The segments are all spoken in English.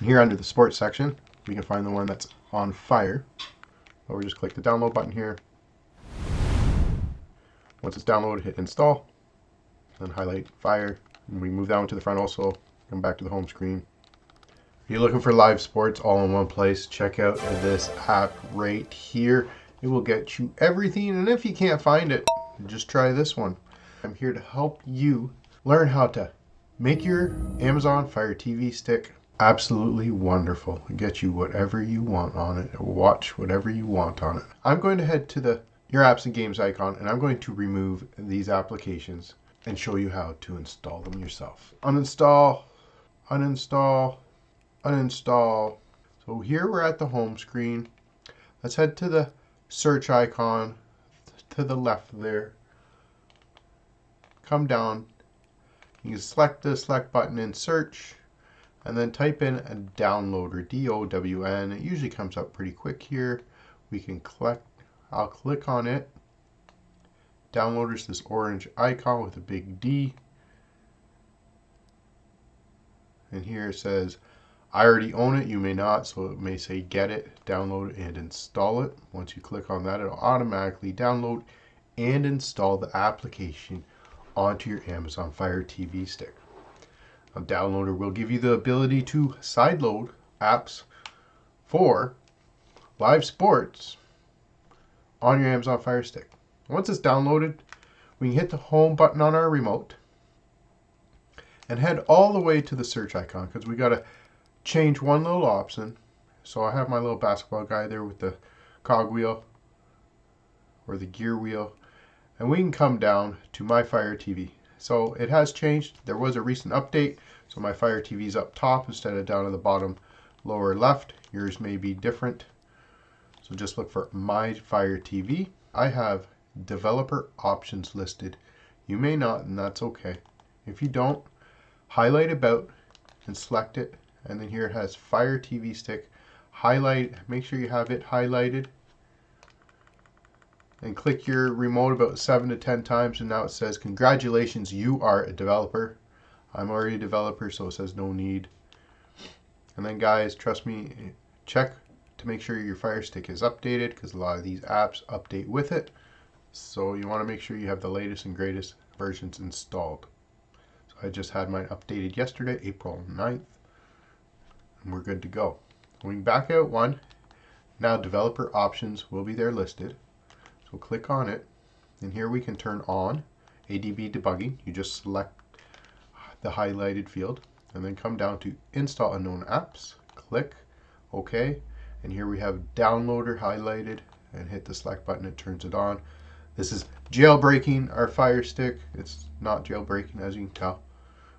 And here under the sports section, we can find the one that's on fire. So we just click the download button here. Once it's downloaded, hit install, then highlight fire, and we move down to the front also, come back to the home screen. If you're looking for live sports all in one place, check out this app right here. It will get you everything, and if you can't find it, just try this one. I'm here to help you learn how to make your Amazon Fire TV stick absolutely wonderful. Get you whatever you want on it, or watch whatever you want on it. I'm going to head to your apps and games icon, and I'm going to remove these applications and show you how to install them yourself. Uninstall, uninstall, uninstall. So here we're at the home screen. Let's head to the search icon to the left there. Come down. You can select the select button in search and then type in a downloader, D-O-W-N. It usually comes up pretty quick here. We can click, I'll click on it. Downloader's this orange icon with a big D. And here it says, I already own it, you may not, so it may say get it, download it, and install it. Once you click on that, it'll automatically download and install the application onto your Amazon Fire TV stick. A downloader will give you the ability to sideload apps for live sports on your Amazon Fire Stick. Once it's downloaded, we can hit the home button on our remote and head all the way to the search icon because we got to change one little option. So I have my little basketball guy there with the cogwheel or the gear wheel, and we can come down to my Fire TV. So it has changed. There was a recent update, so my Fire TV is up top instead of down at the bottom lower left. Yours may be different. So just look for my Fire TV. I have developer options listed. You may not, and that's okay. If you don't, highlight about and select it, and then here it has Fire TV stick. Highlight, make sure you have it highlighted, and click your remote about 7 to 10 times, and now it says congratulations, you are a developer. I'm already a developer, so it says no need. And then guys, trust me, check to make sure your Fire Stick is updated because a lot of these apps update with it. So you want to make sure you have the latest and greatest versions installed. So I just had mine updated yesterday, April 9th, and we're good to go. We can back out one. Now developer options will be there listed. So click on it, and here we can turn on ADB debugging. You just select the highlighted field and then come down to install unknown apps, click OK, and here we have downloader highlighted, and hit the select button, it turns it on. This is jailbreaking our Fire Stick. It's not jailbreaking, as you can tell.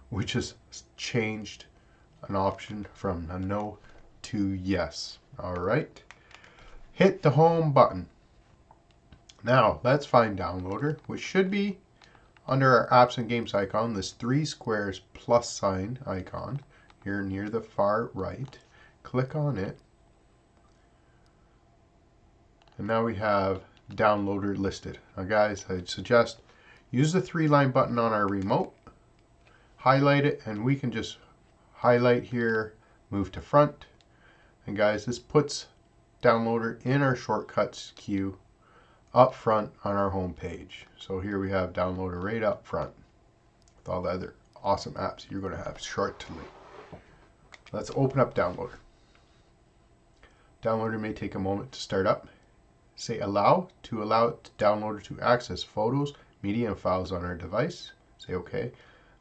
We just changed an option from a no to yes. All right, hit the home button. Now let's find downloader, which should be under our apps and games icon, this 3 squares plus sign icon here near the far right. Click on it, and now we have downloader listed. Now guys, I suggest use the 3-line button on our remote, highlight it, and we can just highlight here, move to front, and guys, this puts downloader in our shortcuts queue up front on our home page. So here we have downloader right up front with all the other awesome apps you're going to have shortly. Let's open up downloader. Downloader may take a moment to start up. Say allow to allow it to downloader to access photos, media, and files on our device. Say OK.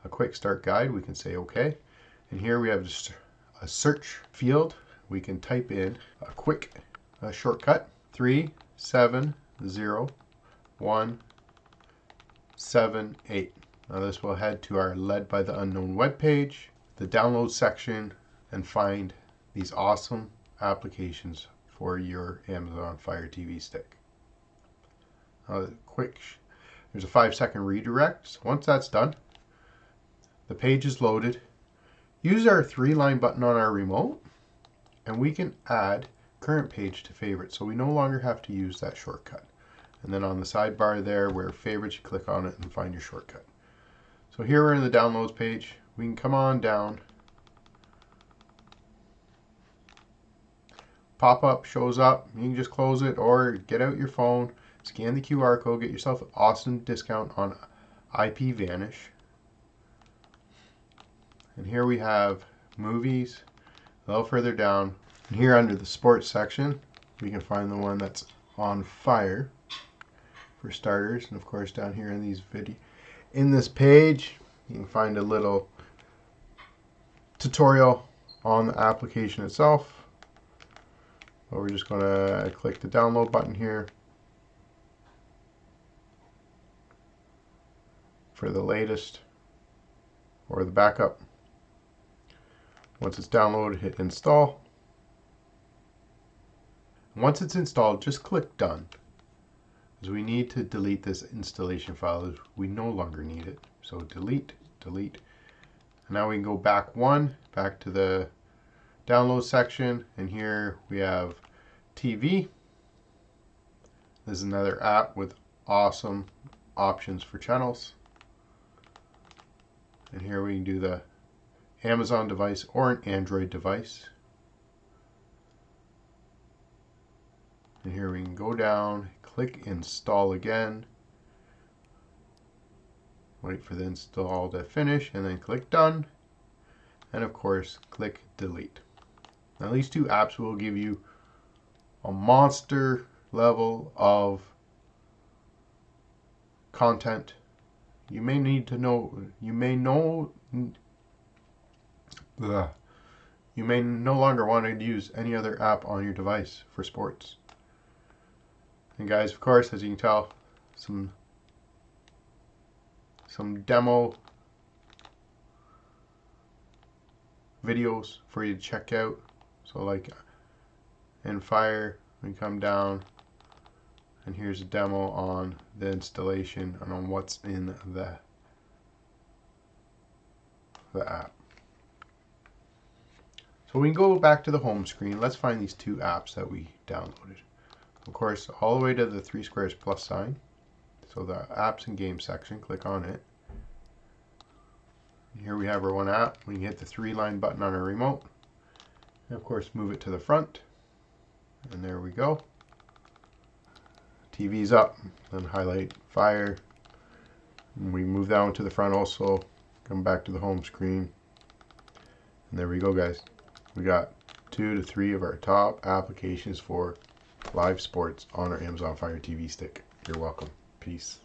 A quick start guide, we can say OK. And here we have just a search field. We can type in a quick shortcut 3701778. Now this will head to our Led by the Unknown webpage, the download section, and find these awesome applications for your Amazon Fire TV stick. There's a 5-second redirect. So once that's done, the page is loaded. Use our 3-line button on our remote, and we can add current page to favorite, so we no longer have to use that shortcut. And then on the sidebar there where favorites, you click on it and find your shortcut. So here we're in the downloads page. We can come on down pop-up shows up. You can just close it or get out your phone, scan the QR code, get yourself an awesome discount on IP Vanish. And here we have movies. A little further down, and here under the sports section, we can find the one that's on fire for starters. And of course, down here in this page, you can find a little tutorial on the application itself. But we're just going to click the download button here for the latest or the backup. Once it's downloaded, hit install. Once it's installed, just click done, because we need to delete this installation file. We no longer need it. So delete. And now we can go back to the download section, and here we have TV. This is another app with awesome options for channels. And here we can do the Amazon device or an Android device. And here we can go down, click install again, wait for the install to finish, and then click done, and of course click delete. Now these two apps will give you a monster level of content. You may no longer want to use any other app on your device for sports. And guys, of course, as you can tell, some demo videos for you to check out. So like in Fire, we come down, and here's a demo on the installation and on what's in the app. So we can go back to the home screen. Let's find these two apps that we downloaded. Of course, all the way to the 3 squares plus sign. So the apps and games section, click on it. And here we have our one app. We can hit the 3-line button on our remote. And of course, move it to the front. And there we go. TV's up. Then highlight Fire. And we move down to the front also. Come back to the home screen. And there we go, guys. We got 2 to 3 of our top applications for live sports on our Amazon Fire TV stick. You're welcome. Peace.